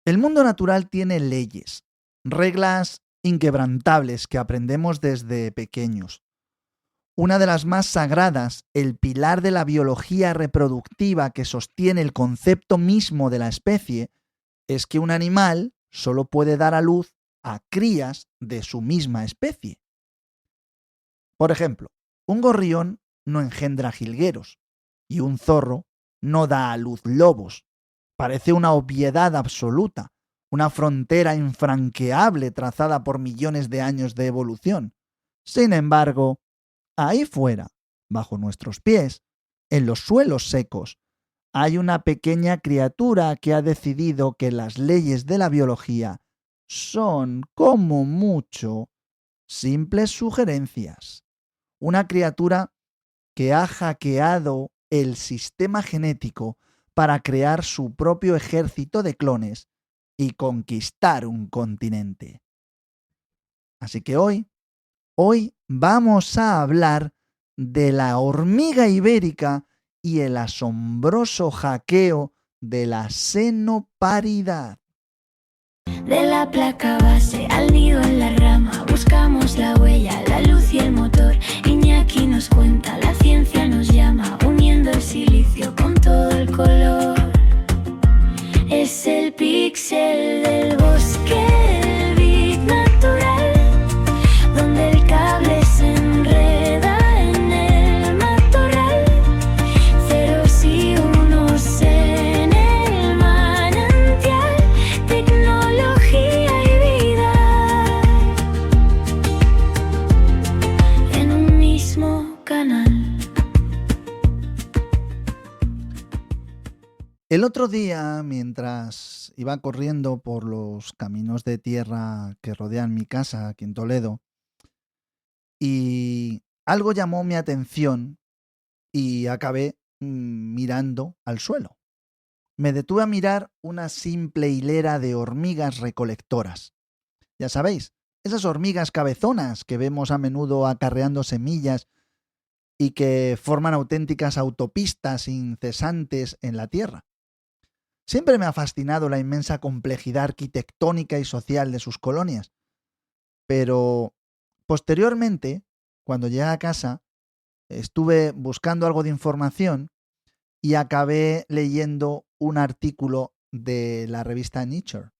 El mundo natural tiene leyes, reglas inquebrantables que aprendemos desde pequeños. Una de las más sagradas, el pilar de la biología reproductiva que sostiene el concepto mismo de la especie, es que un animal solo puede dar a luz a crías de su misma especie. Por ejemplo, un gorrión no engendra jilgueros y un zorro no da a luz lobos. Parece una obviedad absoluta, una frontera infranqueable trazada por millones de años de evolución. Sin embargo, ahí fuera, bajo nuestros pies, en los suelos secos, hay una pequeña criatura que ha decidido que las leyes de la biología son, como mucho, simples sugerencias. Una criatura que ha hackeado el sistema genético para crear su propio ejército de clones y conquistar un continente. Así que hoy vamos a hablar de la hormiga ibérica y el asombroso hackeo de la xenoparidad. De la placa base al nido en la rama, buscamos la huella, la luz y el motor. Iñaki nos cuenta, la ciencia nos llama, uniendo el silicio con todo el color. Es el píxel del bosque, el bit natural, donde el cable se enreda en el matorral. Ceros y unos en el manantial, tecnología y vida en un mismo canal. El otro día, mientras iba corriendo por los caminos de tierra que rodean mi casa aquí en Toledo, y algo llamó mi atención y acabé mirando al suelo. Me detuve a mirar una simple hilera de hormigas recolectoras. Ya sabéis, esas hormigas cabezonas que vemos a menudo acarreando semillas y que forman auténticas autopistas incesantes en la tierra. Siempre me ha fascinado la inmensa complejidad arquitectónica y social de sus colonias, pero posteriormente, cuando llegué a casa, estuve buscando algo de información y acabé leyendo un artículo de la revista Nature.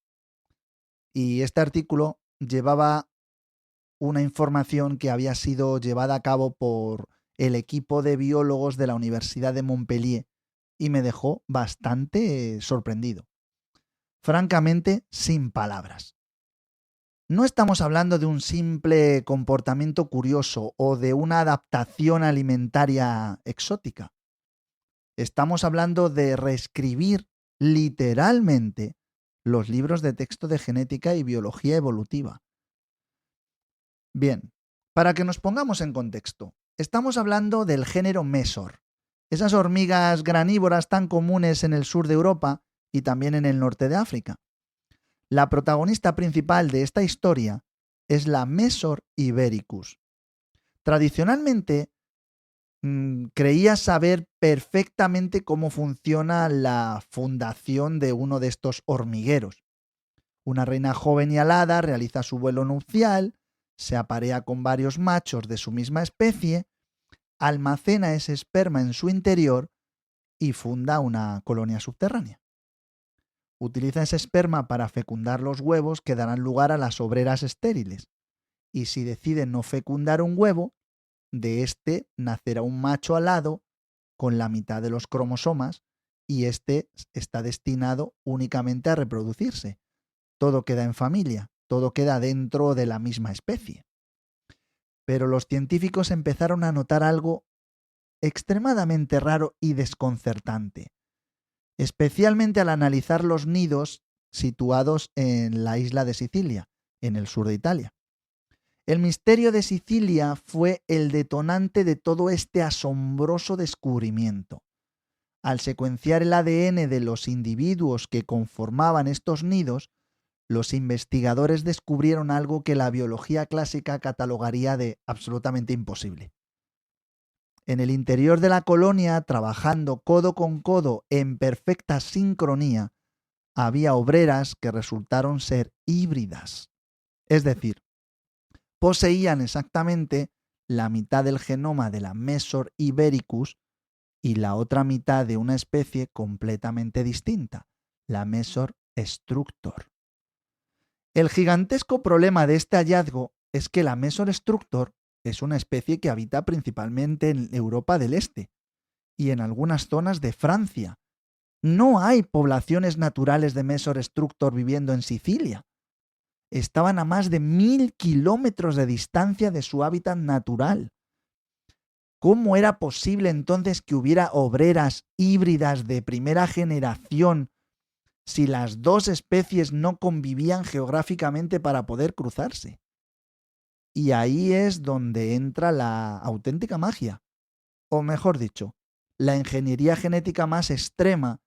Y este artículo llevaba una información que había sido llevada a cabo por el equipo de biólogos de la Universidad de Montpellier y me dejó bastante sorprendido. Francamente, sin palabras. No estamos hablando de un simple comportamiento curioso o de una adaptación alimentaria exótica. Estamos hablando de reescribir literalmente los libros de texto de genética y biología evolutiva. Bien, para que nos pongamos en contexto, estamos hablando del género Mesor, esas hormigas granívoras tan comunes en el sur de Europa y también en el norte de África. La protagonista principal de esta historia es la Mesor ibericus. Tradicionalmente, creía saber perfectamente cómo funciona la fundación de uno de estos hormigueros. Una reina joven y alada realiza su vuelo nupcial, se aparea con varios machos de su misma especie, almacena ese esperma en su interior y funda una colonia subterránea. Utiliza ese esperma para fecundar los huevos que darán lugar a las obreras estériles. Y si decide no fecundar un huevo, de este nacerá un macho alado con la mitad de los cromosomas y este está destinado únicamente a reproducirse. Todo queda en familia, todo queda dentro de la misma especie. Pero los científicos empezaron a notar algo extremadamente raro y desconcertante, especialmente al analizar los nidos situados en la isla de Sicilia, en el sur de Italia. El misterio de Sicilia fue el detonante de todo este asombroso descubrimiento. Al secuenciar el ADN de los individuos que conformaban estos nidos, los investigadores descubrieron algo que la biología clásica catalogaría de absolutamente imposible. En el interior de la colonia, trabajando codo con codo en perfecta sincronía, había obreras que resultaron ser híbridas. Es decir, poseían exactamente la mitad del genoma de la Mesor ibericus y la otra mitad de una especie completamente distinta, la Mesor structor. El gigantesco problema de este hallazgo es que la Mesor structor es una especie que habita principalmente en Europa del Este y en algunas zonas de Francia. No hay poblaciones naturales de Mesor structor viviendo en Sicilia. Estaban a más de 1000 kilómetros de distancia de su hábitat natural. ¿Cómo era posible entonces que hubiera obreras híbridas de primera generación si las dos especies no convivían geográficamente para poder cruzarse? Y ahí es donde entra la auténtica magia, o mejor dicho, la ingeniería genética más extrema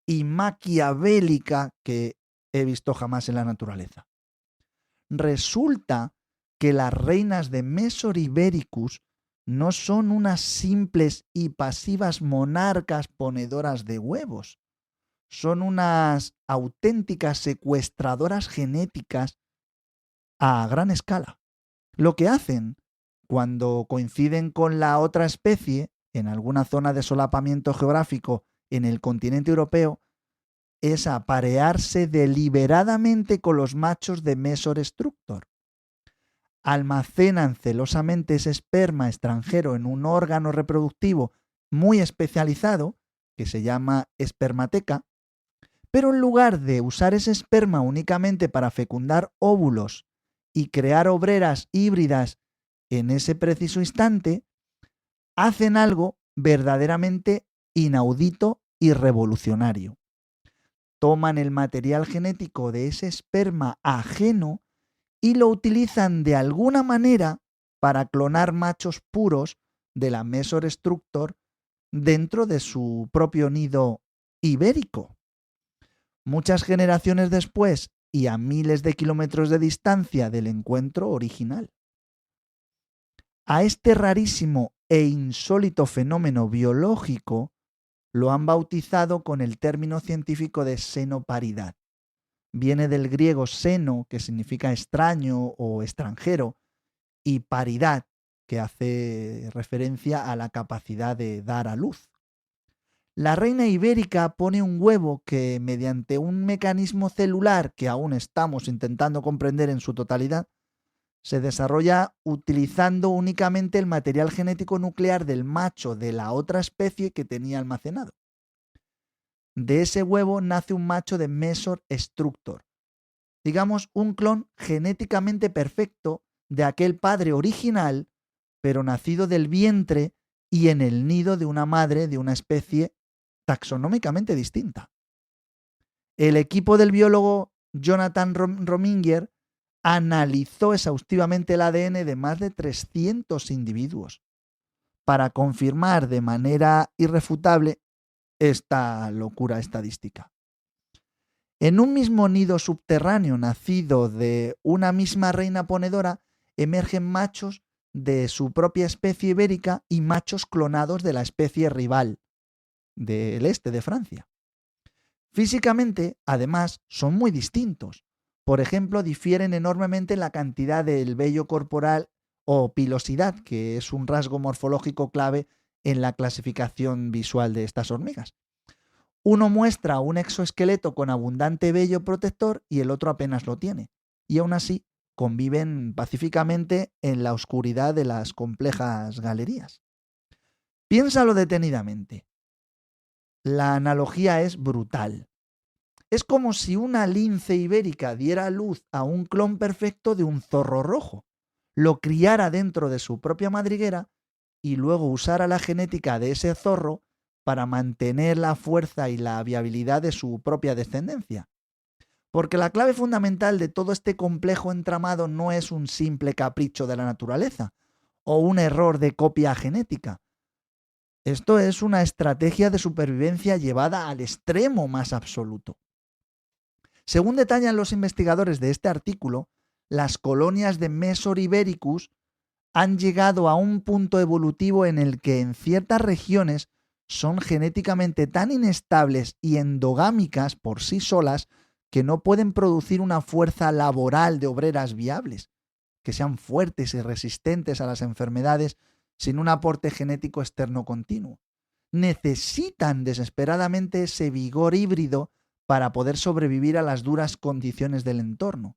y maquiavélica que he visto jamás en la naturaleza. Resulta que las reinas de Mesor ibericus no son unas simples y pasivas monarcas ponedoras de huevos. Son unas auténticas secuestradoras genéticas a gran escala. Lo que hacen cuando coinciden con la otra especie en alguna zona de solapamiento geográfico en el continente europeo es aparearse deliberadamente con los machos de Mesor structor. Almacenan celosamente ese esperma extranjero en un órgano reproductivo muy especializado, que se llama espermateca, pero en lugar de usar ese esperma únicamente para fecundar óvulos y crear obreras híbridas en ese preciso instante, hacen algo verdaderamente inaudito y revolucionario. Toman el material genético de ese esperma ajeno y lo utilizan de alguna manera para clonar machos puros de la Mesor structor dentro de su propio nido ibérico. Muchas generaciones después y a miles de kilómetros de distancia del encuentro original. A este rarísimo e insólito fenómeno biológico lo han bautizado con el término científico de xenoparidad. Viene del griego xeno, que significa extraño o extranjero, y paridad, que hace referencia a la capacidad de dar a luz. La reina ibérica pone un huevo que, mediante un mecanismo celular que aún estamos intentando comprender en su totalidad, se desarrolla utilizando únicamente el material genético nuclear del macho de la otra especie que tenía almacenado. De ese huevo nace un macho de Mesor structor, digamos un clon genéticamente perfecto de aquel padre original, pero nacido del vientre y en el nido de una madre de una especie taxonómicamente distinta. El equipo del biólogo Jonathan Rominger analizó exhaustivamente el ADN de más de 300 individuos para confirmar de manera irrefutable esta locura estadística. En un mismo nido subterráneo nacido de una misma reina ponedora emergen machos de su propia especie ibérica y machos clonados de la especie rival del este de Francia. Físicamente, además, son muy distintos. Por ejemplo, difieren enormemente en la cantidad del vello corporal o pilosidad, que es un rasgo morfológico clave en la clasificación visual de estas hormigas. Uno muestra un exoesqueleto con abundante vello protector y el otro apenas lo tiene. Y aún así conviven pacíficamente en la oscuridad de las complejas galerías. Piénsalo detenidamente. La analogía es brutal. Es como si una lince ibérica diera luz a un clon perfecto de un zorro rojo, lo criara dentro de su propia madriguera y luego usara la genética de ese zorro para mantener la fuerza y la viabilidad de su propia descendencia. Porque la clave fundamental de todo este complejo entramado no es un simple capricho de la naturaleza o un error de copia genética. Esto es una estrategia de supervivencia llevada al extremo más absoluto. Según detallan los investigadores de este artículo, las colonias de Mesor ibericus han llegado a un punto evolutivo en el que en ciertas regiones son genéticamente tan inestables y endogámicas por sí solas que no pueden producir una fuerza laboral de obreras viables, que sean fuertes y resistentes a las enfermedades sin un aporte genético externo continuo. Necesitan desesperadamente ese vigor híbrido para poder sobrevivir a las duras condiciones del entorno.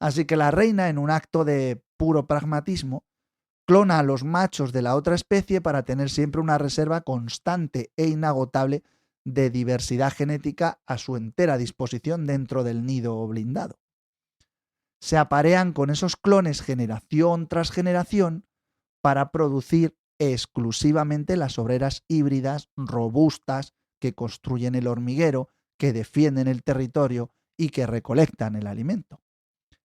Así que la reina, en un acto de puro pragmatismo, clona a los machos de la otra especie para tener siempre una reserva constante e inagotable de diversidad genética a su entera disposición dentro del nido blindado. Se aparean con esos clones generación tras generación para producir exclusivamente las obreras híbridas robustas que construyen el hormiguero, que defienden el territorio y que recolectan el alimento.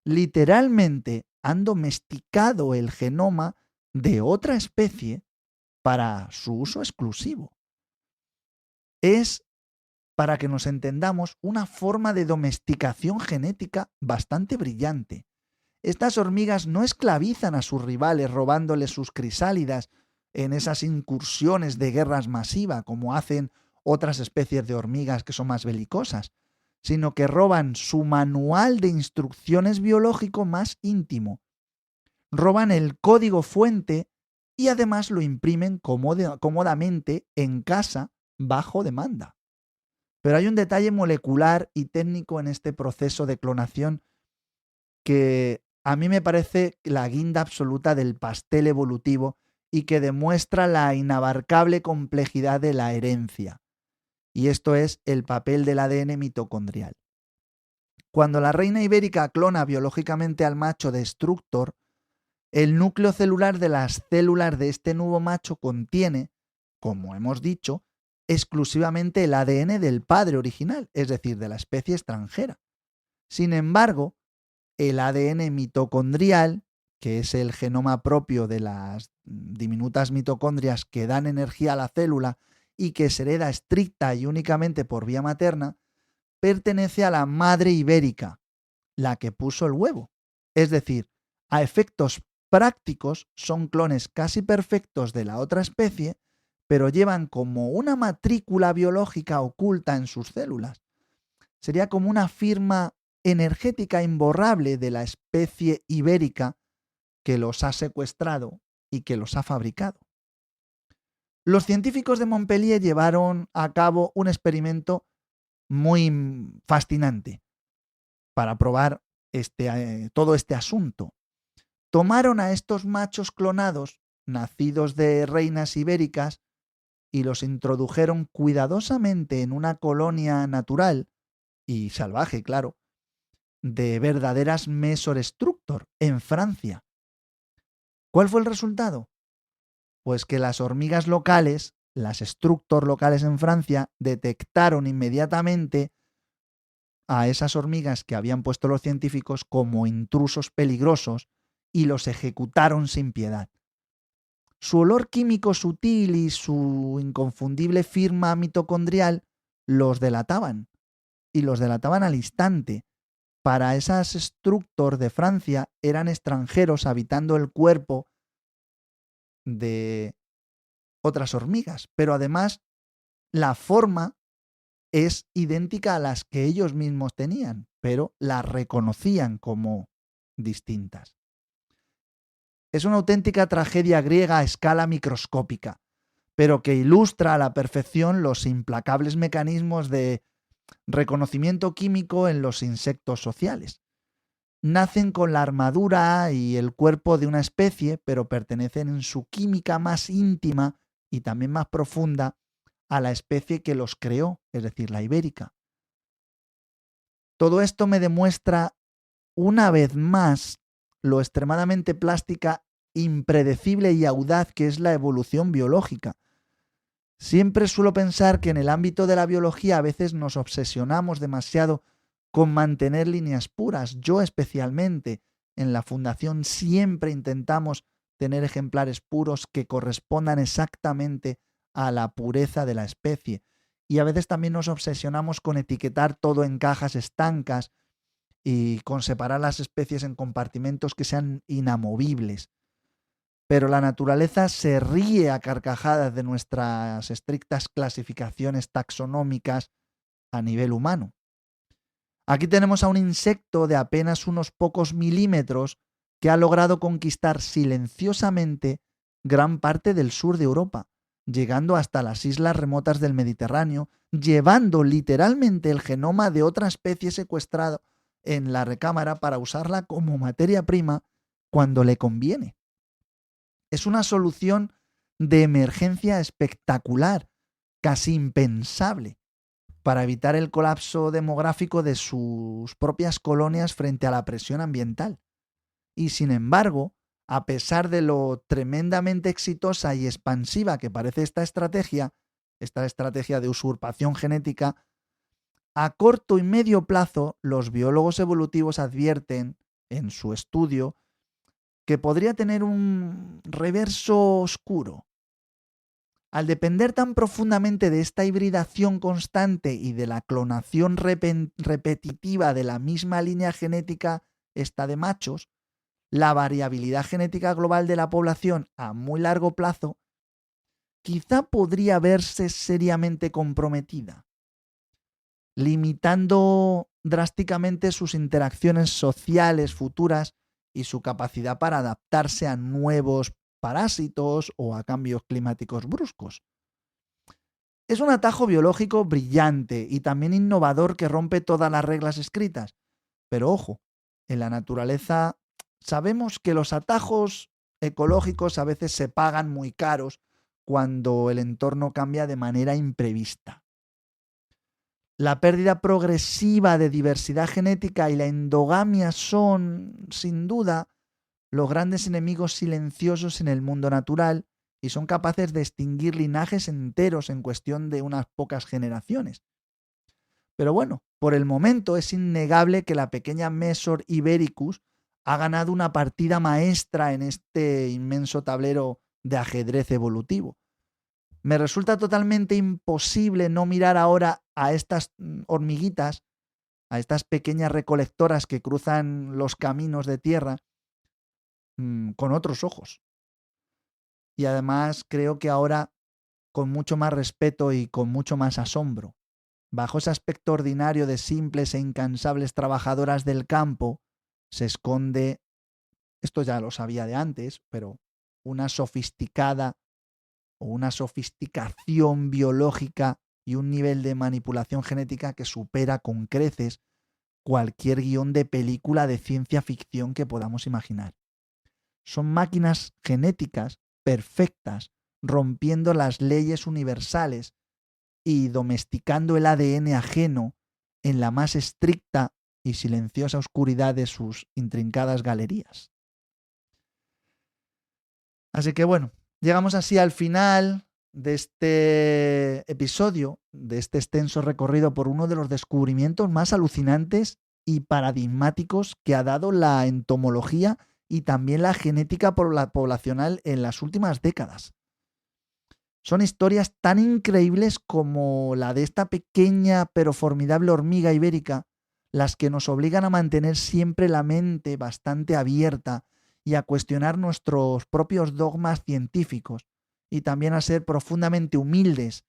Literalmente han domesticado el genoma de otra especie para su uso exclusivo. Es, para que nos entendamos, una forma de domesticación genética bastante brillante. Estas hormigas no esclavizan a sus rivales robándoles sus crisálidas en esas incursiones de guerras masivas como hacen otras especies de hormigas que son más belicosas, sino que roban su manual de instrucciones biológico más íntimo. Roban el código fuente y además lo imprimen cómodamente en casa bajo demanda. Pero hay un detalle molecular y técnico en este proceso de clonación que a mí me parece la guinda absoluta del pastel evolutivo y que demuestra la inabarcable complejidad de la herencia. Y esto es el papel del ADN mitocondrial. Cuando la reina ibérica clona biológicamente al macho destructor, el núcleo celular de las células de este nuevo macho contiene, como hemos dicho, exclusivamente el ADN del padre original, es decir, de la especie extranjera. Sin embargo, el ADN mitocondrial, que es el genoma propio de las diminutas mitocondrias que dan energía a la célula y que se hereda estricta y únicamente por vía materna, pertenece a la madre ibérica, la que puso el huevo. Es decir, a efectos prácticos son clones casi perfectos de la otra especie, pero llevan como una matrícula biológica oculta en sus células. Sería como una firma energética imborrable de la especie ibérica que los ha secuestrado y que los ha fabricado. Los científicos de Montpellier llevaron a cabo un experimento muy fascinante para probar todo este asunto. Tomaron a estos machos clonados, nacidos de reinas ibéricas, y los introdujeron cuidadosamente en una colonia natural y salvaje, claro, de verdaderas Mesorestructor en Francia. ¿Cuál fue el resultado? Pues que las hormigas locales, las Structor locales en Francia, detectaron inmediatamente a esas hormigas que habían puesto los científicos como intrusos peligrosos y los ejecutaron sin piedad. Su olor químico sutil y su inconfundible firma mitocondrial los delataban, y los delataban al instante. Para esas Structor de Francia eran extranjeros habitando el cuerpo de otras hormigas, pero además la forma es idéntica a las que ellos mismos tenían, pero las reconocían como distintas. Es una auténtica tragedia griega a escala microscópica, pero que ilustra a la perfección los implacables mecanismos de reconocimiento químico en los insectos sociales. Nacen con la armadura y el cuerpo de una especie, pero pertenecen en su química más íntima y también más profunda a la especie que los creó, es decir, la ibérica. Todo esto me demuestra una vez más lo extremadamente plástica, impredecible y audaz que es la evolución biológica. Siempre suelo pensar que en el ámbito de la biología a veces nos obsesionamos demasiado con mantener líneas puras. Yo especialmente en la fundación siempre intentamos tener ejemplares puros que correspondan exactamente a la pureza de la especie. Y a veces también nos obsesionamos con etiquetar todo en cajas estancas y con separar las especies en compartimentos que sean inamovibles. pero la naturaleza se ríe a carcajadas de nuestras estrictas clasificaciones taxonómicas a nivel humano. Aquí tenemos a un insecto de apenas unos pocos milímetros que ha logrado conquistar silenciosamente gran parte del sur de Europa, llegando hasta las islas remotas del Mediterráneo, llevando literalmente el genoma de otra especie secuestrado en la recámara para usarla como materia prima cuando le conviene. Es una solución de emergencia espectacular, casi impensable, para evitar el colapso demográfico de sus propias colonias frente a la presión ambiental. Y sin embargo, a pesar de lo tremendamente exitosa y expansiva que parece esta estrategia de usurpación genética, a corto y medio plazo los biólogos evolutivos advierten en su estudio que podría tener un reverso oscuro. Al depender tan profundamente de esta hibridación constante y de la clonación repetitiva de la misma línea genética esta de machos, la variabilidad genética global de la población a muy largo plazo quizá podría verse seriamente comprometida, limitando drásticamente sus interacciones sociales futuras y su capacidad para adaptarse a nuevos parásitos o a cambios climáticos bruscos. Es un atajo biológico brillante y también innovador que rompe todas las reglas escritas. Pero ojo, en la naturaleza sabemos que los atajos ecológicos a veces se pagan muy caros cuando el entorno cambia de manera imprevista. La pérdida progresiva de diversidad genética y la endogamia son, sin duda, los grandes enemigos silenciosos en el mundo natural y son capaces de extinguir linajes enteros en cuestión de unas pocas generaciones. Pero bueno, por el momento es innegable que la pequeña Mesor ibericus ha ganado una partida maestra en este inmenso tablero de ajedrez evolutivo. Me resulta totalmente imposible no mirar ahora a estas hormiguitas, a estas pequeñas recolectoras que cruzan los caminos de tierra con otros ojos. Y además creo que ahora con mucho más respeto y con mucho más asombro. Bajo ese aspecto ordinario de simples e incansables trabajadoras del campo se esconde, esto ya lo sabía de antes, pero una sofisticada o una sofisticación biológica y un nivel de manipulación genética que supera con creces cualquier guión de película de ciencia ficción que podamos imaginar. Son máquinas genéticas perfectas, rompiendo las leyes universales y domesticando el ADN ajeno en la más estricta y silenciosa oscuridad de sus intrincadas galerías. Así que bueno, llegamos así al final de este episodio, de este extenso recorrido por uno de los descubrimientos más alucinantes y paradigmáticos que ha dado la entomología y también la genética poblacional en las últimas décadas. Son historias tan increíbles como la de esta pequeña pero formidable hormiga ibérica, las que nos obligan a mantener siempre la mente bastante abierta y a cuestionar nuestros propios dogmas científicos y también a ser profundamente humildes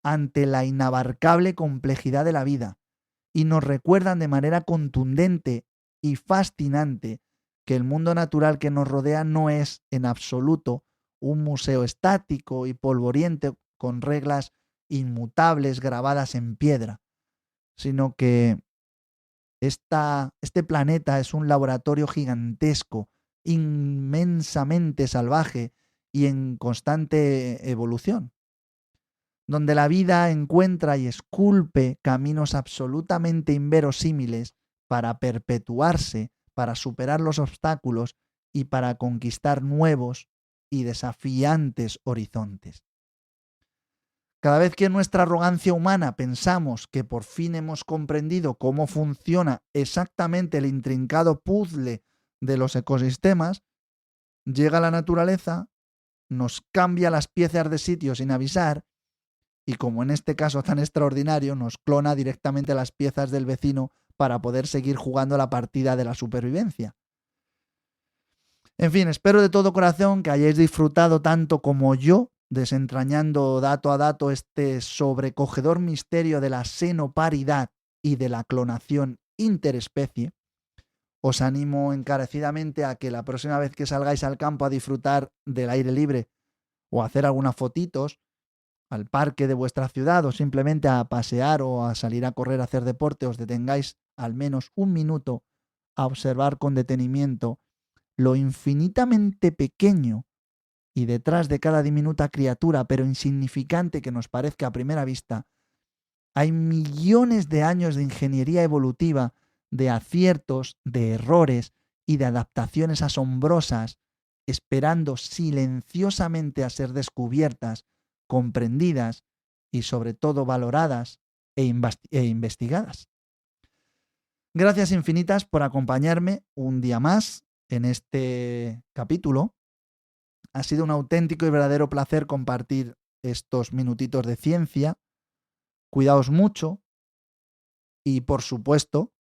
ante la inabarcable complejidad de la vida, y nos recuerdan de manera contundente y fascinante que el mundo natural que nos rodea no es en absoluto un museo estático y polvoriento con reglas inmutables grabadas en piedra, sino que este planeta es un laboratorio gigantesco, inmensamente salvaje y en constante evolución, donde la vida encuentra y esculpe caminos absolutamente inverosímiles para perpetuarse, para superar los obstáculos y para conquistar nuevos y desafiantes horizontes. Cada vez que en nuestra arrogancia humana pensamos que por fin hemos comprendido cómo funciona exactamente el intrincado puzzle de los ecosistemas, llega la naturaleza, nos cambia las piezas de sitio sin avisar y, como en este caso tan extraordinario, nos clona directamente las piezas del vecino para poder seguir jugando la partida de la supervivencia. En fin, espero de todo corazón que hayáis disfrutado tanto como yo, desentrañando dato a dato este sobrecogedor misterio de la xenoparidad y de la clonación interespecie. Os animo encarecidamente a que la próxima vez que salgáis al campo a disfrutar del aire libre o a hacer algunas fotitos al parque de vuestra ciudad o simplemente a pasear o a salir a correr a hacer deporte, os detengáis al menos un minuto a observar con detenimiento lo infinitamente pequeño y detrás de cada diminuta criatura, pero insignificante que nos parezca a primera vista, hay millones de años de ingeniería evolutiva, de aciertos, de errores y de adaptaciones asombrosas, esperando silenciosamente a ser descubiertas, comprendidas y sobre todo valoradas e investigadas. Gracias infinitas por acompañarme un día más en este capítulo. Ha sido un auténtico y verdadero placer compartir estos minutitos de ciencia. Cuidaos mucho y, por supuesto,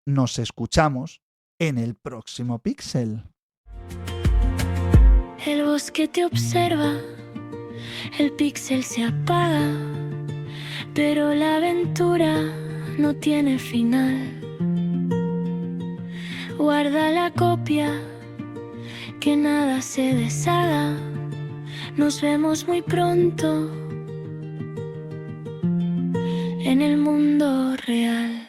nos escuchamos en el próximo Píxel. El bosque te observa, el píxel se apaga, pero la aventura no tiene final. Guarda la copia, que nada se deshaga. Nos vemos muy pronto en el mundo real.